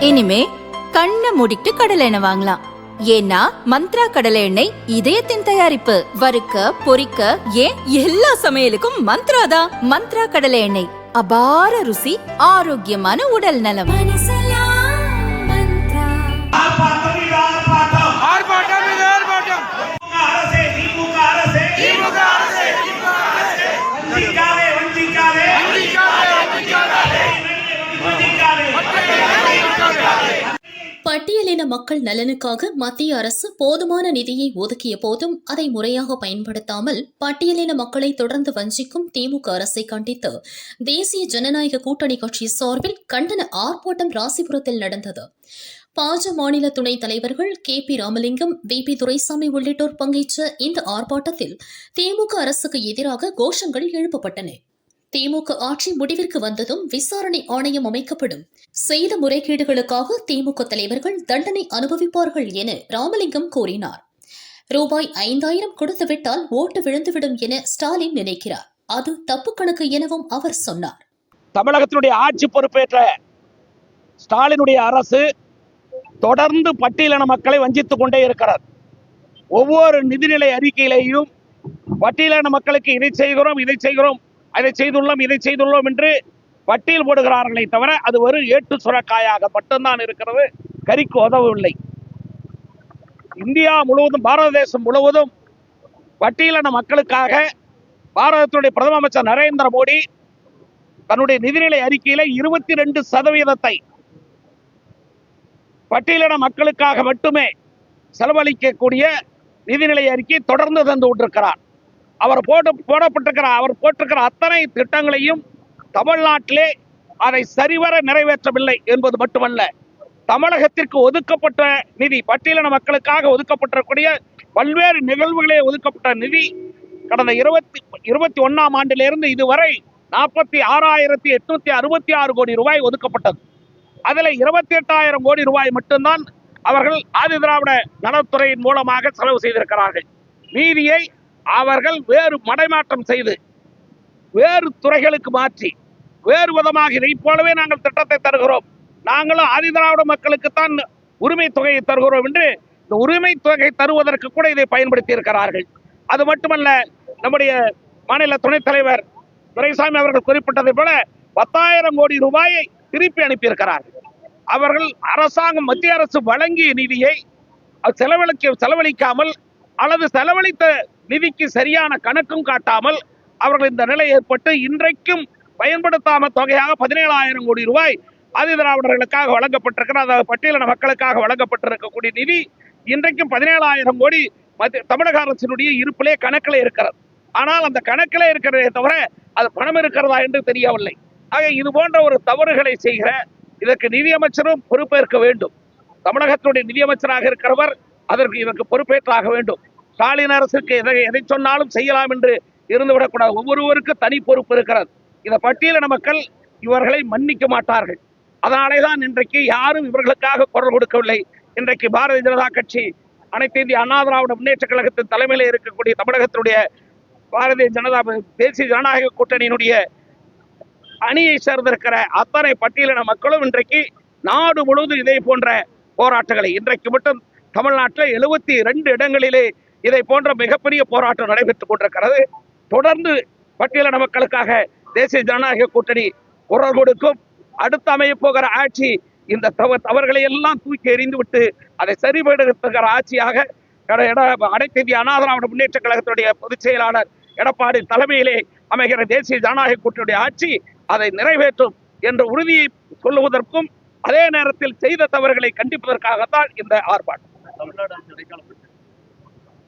இனிமே கண்ணை மூடிட்டு கடலை எண்ணெய் வாங்கலாம். ஏன்னா மந்த்ரா கடலை எண்ணெய் இதயத்தின் தயாரிப்பு. வறுக்க பொரிக்க ஏன் எல்லா சமையலுக்கும் மந்த்ரா தான். மந்த்ரா கடலை எண்ணெய், அபார ருசி, ஆரோக்கியமான உடல் நலம். பட்டியலின மக்கள் நலனுக்காக மத்திய அரசு போதுமான நிதியை ஒதுக்கிய போதும் அதை முறையாக பயன்படுத்தாமல் பட்டியலின மக்களை தொடர்ந்து வஞ்சிக்கும் திமுக அரசை கண்டித்து தேசிய ஜனநாயக கூட்டணி கட்சி சார்பில் கண்டன ஆர்ப்பாட்டம் ராசிபுரத்தில் நடந்தது. பாஜ மாநில துணைத் தலைவர்கள் KP ராமலிங்கம், VP துரைசாமி உள்ளிட்டோர் பங்கேற்ற இந்த ஆர்ப்பாட்டத்தில் திமுக அரசுக்கு எதிராக கோஷங்கள் எழுப்பப்பட்டன. திமுக ஆட்சி முடிவிற்கு வந்ததும் விசாரணை ஆணையம் அமைக்கப்படும், செய்த முறைகேடுகளுக்காக திமுக தலைவர்கள் தண்டனை அனுபவிப்பார்கள் என ராமலிங்கம் கூறினார். ரூபாய் 5000 கொடுத்துவிட்டால் ஓட்டு விழுந்துவிடும் என ஸ்டாலின் நினைக்கிறார். அது தப்பு கணக்கு எனவும் அவர் சொன்னார். தமிழகத்தினுடைய ஆட்சி பொறுப்பேற்ற ஸ்டாலினுடைய அரசு தொடர்ந்து பட்டியலின மக்களை வஞ்சித்துக் கொண்டே இருக்கிறார். ஒவ்வொரு நிதிநிலை அறிக்கையிலேயும் பட்டியலின மக்களுக்கு இதை செய்கிறோம், இதை செய்கிறோம், அதை செய்துள்ளோம், இதை செய்துள்ளோம் என்று பட்டியல் போடுகிறார்களே தவிர அது ஒரு ஏட்டு சுரக்காயாக மட்டும்தான் இருக்கிறது, கறிக்கு உதவவில்லை. இந்தியா முழுவதும், பாரத தேசம் முழுவதும் பட்டியலின மக்களுக்காக பாரதத்தினுடைய பிரதம அமைச்சர் நரேந்திர மோடி தன்னுடைய நிதிநிலை அறிக்கையில 22% பட்டியலின மக்களுக்காக மட்டுமே செலவழிக்கக்கூடிய நிதிநிலை அறிக்கை தொடர்ந்து தந்து கொண்டிருக்கிறார். அவர் போட்டிருக்கிற அத்தனை திட்டங்களையும் தமிழ்நாட்டிலே அதை சரிவர நிறைவேற்றவில்லை என்பது மட்டுமல்ல, தமிழகத்திற்கு ஒதுக்கப்பட்ட நிதி, பட்டியலின மக்களுக்காக ஒதுக்கப்பட்டிருக்கூடிய பல்வேறு நிகழ்வுகளே ஒதுக்கப்பட்ட நிதி கடந்த 2021ஆம் ஆண்டிலிருந்து இதுவரை 46,866 கோடி ரூபாய் ஒதுக்கப்பட்டது. அதில் 28,000 கோடி ரூபாய் மட்டும்தான் அவர்கள் ஆதி திராவிட நலத்துறையின் மூலமாக செலவு செய்திருக்கிறார்கள். மீதியை அவர்கள் வேறு மடைமாற்றம் செய்து வேறு துறைகளுக்கு மாற்றி வேறு விதமாக இதை போலவே நாங்கள் திட்டத்தை தருகிறோம், நாங்களும் ஆதி திராவிட மக்களுக்குத்தான் உரிமை தொகையை தருகிறோம் என்று இந்த உரிமை தொகை தருவதற்கு கூட இதை பயன்படுத்தி இருக்கிறார்கள். அது மட்டுமல்ல, நம்முடைய மாநில துணைத் தலைவர் துரைசாமி அவர்கள் குறிப்பிட்டதை போல 10,000 கோடி ரூபாயை திருப்பி அனுப்பியிருக்கிறார்கள். அவர்கள் அரசாங்கம், மத்திய அரசு வழங்கிய நிதியை செலவழிக்காமல் அல்லது செலவழித்த நிதிக்கு சரியான கணக்கும் காட்டாமல் அவர்கள் இந்த நிலை ஏற்பட்டு இன்றைக்கும் பயன்படுத்தாமல் தொகையாக 17,000 கோடி ரூபாய் ஆதி திராவிடர்களுக்காக வழங்கப்பட்டிருக்கிற, அதாவது பட்டியலின மக்களுக்காக வழங்கப்பட்டிருக்கக்கூடிய நிதி இன்றைக்கும் 17,000 கோடி தமிழக அரசினுடைய இருப்பிலே கணக்கில் இருக்கிறது. ஆனால் அந்த கணக்கிலே இருக்கிறதே தவிர அது பணம் இருக்கிறதா என்று தெரியவில்லை. ஆக இது போன்ற ஒரு தவறுகளை செய்கிற இதற்கு நிதியமைச்சரும் பொறுப்பேற்க வேண்டும். தமிழகத்தினுடைய நிதியமைச்சராக இருக்கிறவர் இதற்கு பொறுப்பேற்றாக வேண்டும். ஸ்டாலின் அரசுக்கு எதை சொன்னாலும் செய்யலாம் என்று இருந்துவிடக்கூடாது. ஒவ்வொருவருக்கு தனி பொறுப்பு இருக்கிறது. இந்த பட்டியலின மக்கள் இவர்களை மன்னிக்க மாட்டார்கள். அதனாலே தான் இன்றைக்கு யாரும் இவர்களுக்காக குரல் கொடுக்கவில்லை. இன்றைக்கு பாரதிய ஜனதா கட்சி, அனைத்து இந்திய அண்ணா திராவிட முன்னேற்ற கழகத்தின் தலைமையில் இருக்கக்கூடிய தமிழகத்தினுடைய பாரதிய ஜனதா தேசிய ஜனநாயக கூட்டணியினுடைய அணியை சேர்ந்திருக்கிற அத்தனை பட்டியலின மக்களும் இன்றைக்கு நாடு முழுவதும் இதே போன்ற போராட்டங்களை, இன்றைக்கு மட்டும் தமிழ்நாட்டில் 72 இடங்களிலே இதை போன்ற மிகப்பெரிய போராட்டம் நடைபெற்றுக் கொண்டிருக்கிறது. தொடர்ந்து பட்டியலின மக்களுக்காக தேசிய ஜனநாயக கூட்டணி குரல் கொடுக்கும். அடுத்து அமைய போகிற ஆட்சி இந்த தவறுகளை எல்லாம் தூக்கி எறிந்துவிட்டு அதை சரிபடுத்துகிற ஆட்சியாக அனைத்து இந்திய அண்ணா திராவிட முன்னேற்ற கழகத்துடைய பொதுச் செயலாளர் எடப்பாடி தலைமையிலே அமைகிற தேசிய ஜனநாயக கூட்டணியுடைய ஆட்சி அதை நிறைவேற்றும் என்ற உறுதியை சொல்லுவதற்கும் அதே நேரத்தில் செய்த தவறுகளை கண்டிப்பதற்காகத்தான் இந்த ஆர்ப்பாட்டம்.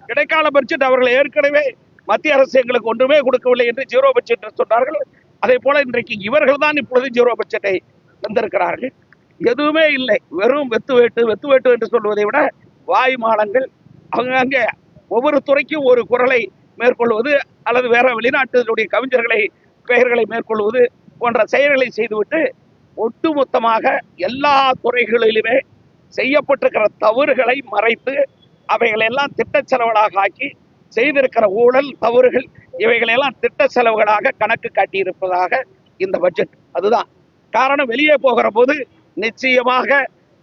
இடைக்கால பட்ஜெட் அவர்கள் ஏற்கனவே மத்திய அரசு எங்களுக்கு ஒன்றுமே கொடுக்கவில்லை என்று 0 பட்ஜெட் சொன்னார்கள். அதே போல இன்றைக்கு இவர்கள் தான் இப்பொழுது 0 பட்ஜெட்டை தந்திருக்கிறார்கள். எதுவுமே இல்லை, வெறும் வெத்து வேட்டு என்று சொல்வதை விட வாய் மாலங்கள், அங்கங்கே ஒவ்வொரு துறைக்கும் ஒரு குரலை மேற்கொள்வது அல்லது வேற வெளிநாட்டினுடைய கவிஞர்களை பெயர்களை மேற்கொள்வது போன்ற செயல்களை செய்துவிட்டு ஒட்டுமொத்தமாக எல்லா துறைகளிலுமே செய்யப்பட்டிருக்கிற தவறுகளை மறைத்து அவைகளெல்லாம் திட்ட செலவுகளாக ஆக்கி செய்திருக்கிற ஊழல் தவறுகள் இவைகளெல்லாம் திட்ட செலவுகளாக கணக்கு காட்டியிருப்பதாக இந்த பட்ஜெட். அதுதான் காரணம். வெளியே போகிற போது நிச்சயமாக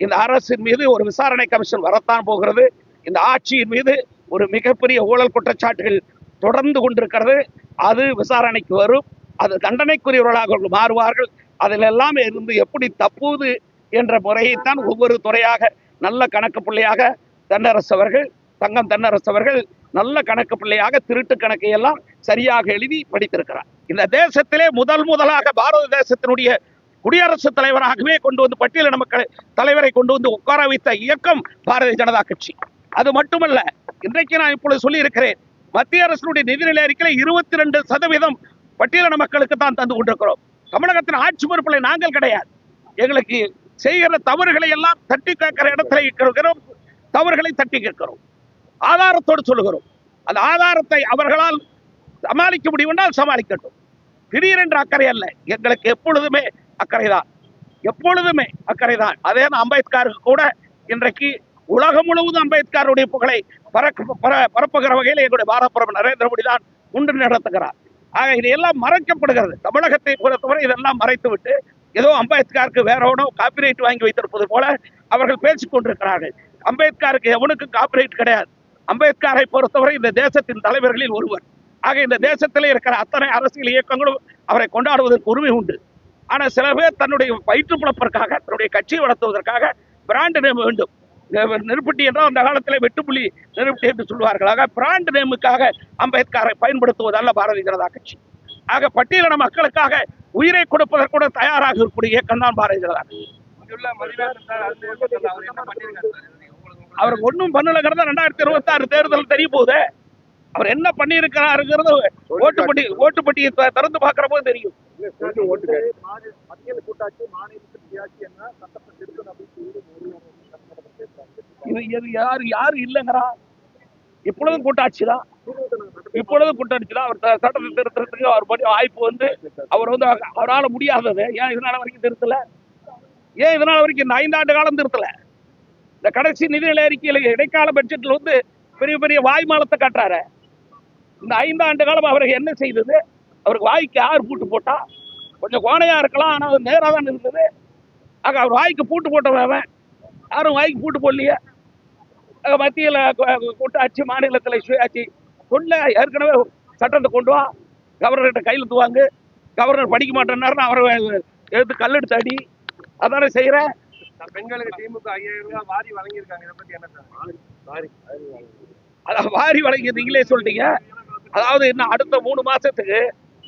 இந்த அரசின் மீது ஒரு விசாரணை கமிஷன் வரத்தான் போகிறது. இந்த ஆட்சியின் மீது ஒரு மிகப்பெரிய ஊழல் குற்றச்சாட்டுகள் தொடர்ந்து கொண்டிருக்கிறது. அது விசாரணைக்கு வரும். அது தண்டனைக்குரியவர்களாக மாறுவார்கள். அதிலெல்லாம் இருந்து எப்படி தப்புவது என்ற முறையைத்தான் ஒவ்வொரு துறையாக நல்ல கணக்கு பிள்ளையாக தங்கம் தென்னரசு அவர்கள் நல்ல கணக்கு பிள்ளையாக திருட்டு கணக்கை எல்லாம் சரியாக எழுதி படித்திருக்கிறார். இந்த தேசத்திலே முதலாக பாரத தேசத்தினுடைய குடியரசுத் தலைவராகவே கொண்டு வந்து பட்டியலின மக்கள் தலைவரை கொண்டு வந்து உட்கார வைத்த இயக்கம் பாரதிய ஜனதா கட்சி. அது மட்டுமல்ல, இன்றைக்கு நான் இப்பொழுது சொல்லி இருக்கிறேன், மத்திய அரசினுடைய நிதிநிலை அறிக்கையில் 22% பட்டியலின மக்களுக்கு தான் தந்து கொண்டிருக்கிறோம். தமிழகத்தின் ஆட்சி பொறுப்பில் நாங்கள் கிடையாது. எங்களுக்கு செய்கிற தவறுகளை எல்லாம் தட்டி கேட்கிற இடத்துல இருக்கிறோம். தவறுகளை தட்டி கேட்கிறோம், ஆதாரத்தோடு சொல்லுகிறோம். அந்த ஆதாரத்தை அவர்களால் சமாளிக்க முடியுமென்றால் சமாளிக்கட்டும். திடீரென்று அக்கறை அல்ல, எங்களுக்கு எப்பொழுதுமே அக்கறைதான், எப்பொழுதுமே அக்கறைதான். அதே அம்பேத்கருக்கு கூட இன்றைக்கு உலகம் முழுவதும் அம்பேத்கருடைய புகழை பரப்புகிற வகையில் எங்களுடைய பாரத பிரதமர் நரேந்திர மோடி தான் முன்று நடத்துகிறார். ஆக இதையெல்லாம் மறைக்கப்படுகிறது. தமிழகத்தை பொறுத்தவரை இதெல்லாம் மறைத்துவிட்டு ஏதோ அம்பேத்கருக்கு வேறவனோ காப்பிரைட் வாங்கி வைத்திருப்பது போல அவர்கள் பேசிக் கொண்டிருக்கிறார்கள். அம்பேத்கருக்கு எவனுக்கு காப்பிரைட் கிடையாது. அம்பேத்கரை பொறுத்தவரை இந்த தேசத்தின் தலைவர்களில் ஒருவர். ஆக இந்த தேசத்திலே இருக்கிற அத்தனை அரசியல் இயக்கங்களும் அவரை கொண்டாடுவதற்கு உரிமை உண்டு. ஆனால் சில பேர் தன்னுடைய வயிற்று பிழப்பிற்காக, தன்னுடைய கட்சியை வளர்த்துவதற்காக பிராண்ட் நேம் வேண்டும். நெருப்பட்டி என்றால் அந்த காலத்திலே வெட்டுப்புள்ளி நெருப்பட்டி என்று சொல்வார்கள். ஆக பிராண்ட் நேமுக்காக அம்பேத்கரை பயன்படுத்துவதல்ல பாரதிய ஜனதா கட்சி. ஆக பட்டியலின மக்களுக்காக உயிரை கொடுப்பதற்கு கூட தயாராக இருக்கக்கூடிய இயக்கம் தான் பாரதிய ஜனதா கட்சி. அவருக்கு ஒன்றும் பண்ணலங்கிறத 2026 தேர்தல் தெரிய போகுது. அவர் என்ன பண்ணி இருக்கிறாருங்கிறது ஓட்டுப்பட்டியை திறந்து பார்க்கிற போது தெரியும். யாரு இல்லைங்கிறா? இப்பொழுதும் கூட்டாட்சி தான். அவர் சட்டத்தை திருத்தறதுக்கு அவர் படி வாய்ப்பு வந்து அவரால் முடியாதது. ஏன் இதனால வரைக்கும் திருத்தல? ஏன் இதனால வரைக்கும் இந்த 5 ஆண்டு காலம் திருத்தல? இந்த கடைசி நிதிநிலை அறிக்கையில இடைக்கால பட்ஜெட்ல வந்து பெரிய பெரிய வாய்மாலத்தை காட்டுறாரு. இந்த 5 ஆண்டு காலம் அவருக்கு என்ன செய்தது? அவருக்கு வாய்க்கு யார் பூட்டு போட்டா? கொஞ்சம் கோணையா இருக்கலாம், ஆனா அது நேரா தான் இருந்தது. ஆக அவர் வாய்க்கு பூட்டு போட்டவன் யாரும் வாய்க்கு பூட்டு போடலையே. மத்தியில் கூட்டாட்சி, மாநிலத்தில் சுயாட்சி சொல்ல ஏற்கனவே சட்டத்தை கொண்டு வா, கவர்னர்கிட்ட கையெழுத்து வாங்கு, கவர்னர் படிக்க மாட்டேன்னாருன்னு அவரை எடுத்து கல்லெடுத்து அடி. அதானே செய்யறேன். பெண்களுக்கு திமுக 5000 ரூபாய் வாரி வழங்கியிருக்காங்க. இதை பத்தி என்ன சார்? அதான் வாரி வழங்கி நீங்களே சொல்லிட்டீங்க. அதாவது இன்னும் அடுத்த 3 மாசத்துக்கு,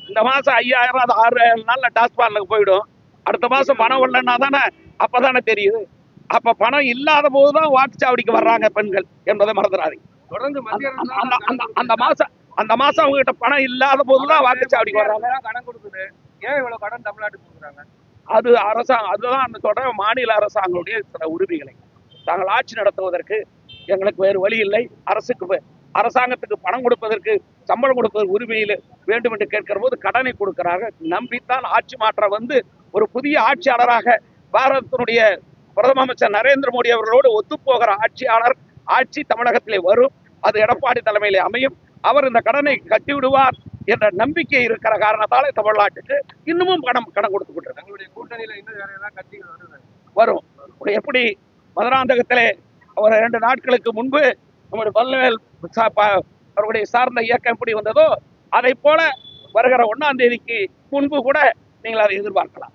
இந்த மாசம் 5000, அது 6 நாள்ல டாஸ்மார்க்ல போயிடும். அடுத்த மாசம் பணம் வரலன்னா தானே அப்பதானே தெரியுது. அப்ப பணம் இல்லாத போதுதான் வாக்குச்சாவடிக்கு வர்றாங்க பெண்கள் என்பதை மறந்துடாதீங்க. தொடர்ந்து மத்திய அந்த மாசம் அவங்க கிட்ட பணம் இல்லாத போதுதான் வாக்குச்சாவடிக்கு வர்றாங்க. கடன் கொடுக்குது. ஏன் இவ்வளவு கடன் தமிழ்நாட்டுக்கு கொடுக்குறாங்க? அது அரசாங்கம், அதுதான் தொடர் மாநில அரசாங்களுடைய சில உரிமைகளை தாங்கள் ஆட்சி நடத்துவதற்கு எங்களுக்கு வேறு வழி இல்லை. அரசாங்கத்துக்கு பணம் கொடுப்பதற்கு, சம்பளம் கொடுப்பதற்கு உரிமையில் வேண்டும் என்று கேட்கிற போது கடனை கொடுக்கிறார்கள். நம்பித்தான் ஆட்சி மாற்றம் வந்து ஒரு புதிய ஆட்சியாளராக பாரதத்தினுடைய பிரதம அமைச்சர் நரேந்திர மோடி அவர்களோடு ஒத்துப்போகிற ஆட்சி தமிழகத்திலே வரும். அது எடப்பாடி தலைமையிலே அமையும். அவர் இந்த கடனை கட்டி விடுவார் என்ற நம்பிக்கை இருக்கிற காரணத்தாலே தமிழ்நாட்டுக்கு இன்னமும் கடன் கொடுத்துக்கிட்டு தங்களுடைய கூட்டணியில இன்னும் வேற ஏதாவது கட்சிகள் வரும். எப்படி மதுராந்தகத்திலே ஒரு 2 நாட்களுக்கு முன்பு நம்முடைய பல்வேல் அவருடைய சார்ந்த இயக்கம் எப்படி வந்ததோ அதை போல வருகிற 1ஆம் தேதிக்கு முன்பு கூட நீங்கள் அதை எதிர்பார்க்கலாம்.